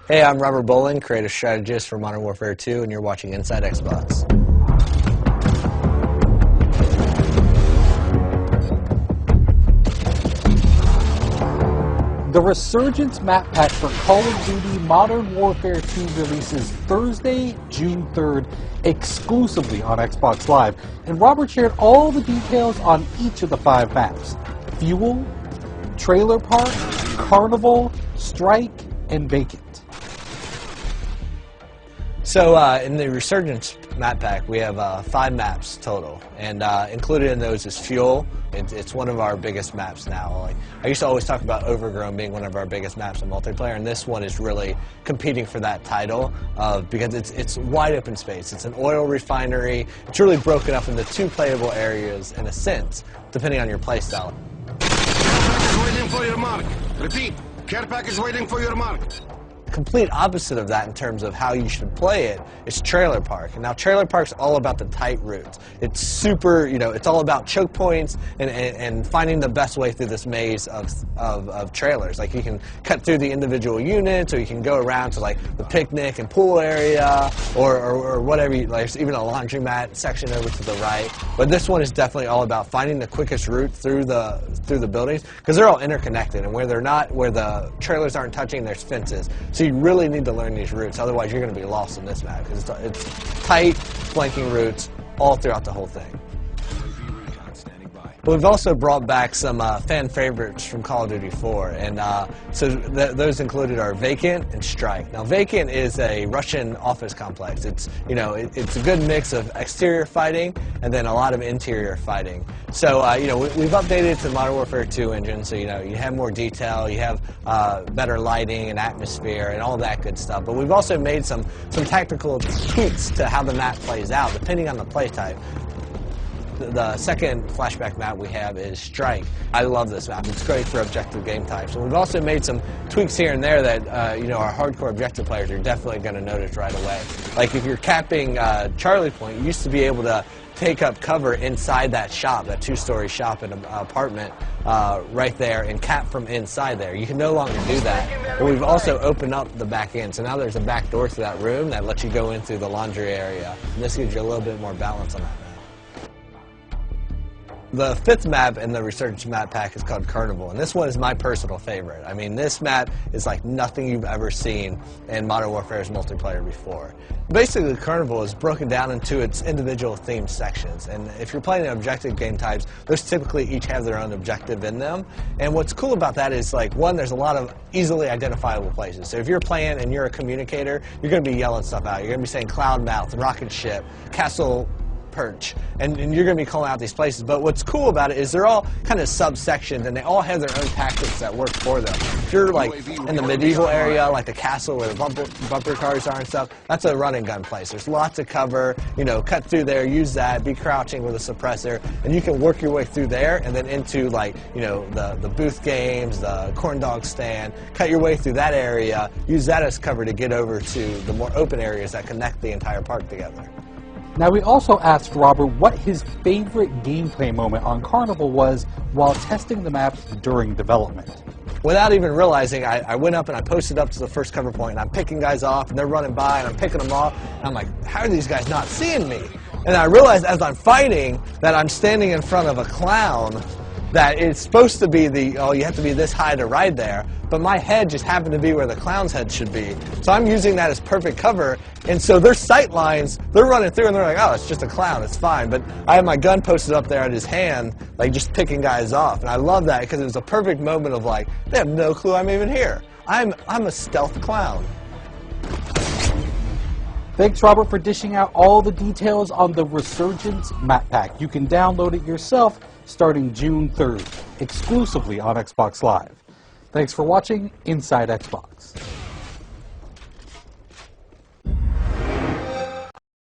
Hey, I'm Robert Bolin, creative strategist for Modern Warfare 2, and you're watching Inside Xbox. The Resurgence map pack for Call of Duty Modern Warfare 2 releases Thursday, June 3rd, exclusively on Xbox Live. And Robert shared all the details on each of the 5 maps: Fuel, Trailer Park, Carnival, Strike, and Vacant. So in the Resurgence map pack, we have 5 maps total, and included in those is Fuel. It's one of our biggest maps now. Like, I used to always talk about Overgrown being one of our biggest maps in multiplayer, and this one is really competing for that title because it's wide open space. It's an oil refinery. It's really broken up into 2 playable areas in a sense, depending on your playstyle. Care pack is waiting for your mark. Repeat, care pack is waiting for your mark. Complete opposite of that in terms of how you should play it is Trailer Park. And now Trailer Park's all about the tight routes. It's super, it's all about choke points and finding the best way through this maze of trailers. Like, you can cut through the individual units, or you can go around to like the picnic and pool area, or whatever. Like, there's even a laundromat section over to the right. But this one is definitely all about finding the quickest route through the buildings, because they're all interconnected, and where the trailers aren't touching, there's fences. So you really need to learn these routes, otherwise you're going to be lost in this map, because it's tight, flanking routes all throughout the whole thing. But we've also brought back some fan favorites from Call of Duty 4, and so those included are Vacant and Strike. Now, Vacant is a Russian office complex. It's it's a good mix of exterior fighting and then a lot of interior fighting. So we've updated it to the Modern Warfare 2 engine, so you have more detail, you have better lighting and atmosphere and all that good stuff. But we've also made some tactical tweaks to how the map plays out depending on the play type. The second flashback map we have is Strike. I love this map. It's great for objective game types. And we've also made some tweaks here and there that our hardcore objective players are definitely going to notice right away. Like, if you're capping Charlie Point, you used to be able to take up cover inside that shop, that 2-story shop and apartment right there, and cap from inside there. You can no longer do that. But we've also opened up the back end, so now there's a back door to that room that lets you go in through the laundry area. And this gives you a little bit more balance on that map. The 5th map in the Resurgence map pack is called Carnival, and this one is my personal favorite. I mean, this map is like nothing you've ever seen in Modern Warfare's multiplayer before. Basically, Carnival is broken down into its individual themed sections, and if you're playing objective game types, those typically each have their own objective in them. And what's cool about that is, like, one, there's a lot of easily identifiable places. So if you're playing and you're a communicator, you're going to be yelling stuff out. You're going to be saying Cloudmouth, Rocket Ship, Castle Perch, and you're going to be calling out these places. But what's cool about it is they're all kind of subsections, and they all have their own tactics that work for them. If you're like in the medieval area, like the castle where the bumper cars are and stuff, that's a run and gun place. There's lots of cover, cut through there, use that, be crouching with a suppressor, and you can work your way through there and then into, like, the booth games, the corn dog stand, cut your way through that area, use that as cover to get over to the more open areas that connect the entire park together. Now, we also asked Robert what his favorite gameplay moment on Carnival was while testing the map during development. Without even realizing, I went up and I posted up to the first cover point, and I'm picking guys off, and they're running by, and I'm picking them off, and I'm like, how are these guys not seeing me? And I realized as I'm fighting that I'm standing in front of a clown, that it's supposed to be you have to be this high to ride there, but my head just happened to be where the clown's head should be. So I'm using that as perfect cover, and so their sight lines, they're running through and they're like, oh, it's just a clown, it's fine. But I have my gun posted up there at his hand, like, just picking guys off, and I love that because it was a perfect moment of, like, they have no clue I'm even here. I'm a stealth clown. Thanks, Robert, for dishing out all the details on the Resurgence map pack. You can download it yourself starting June 3rd, exclusively on Xbox Live. Thanks for watching Inside Xbox.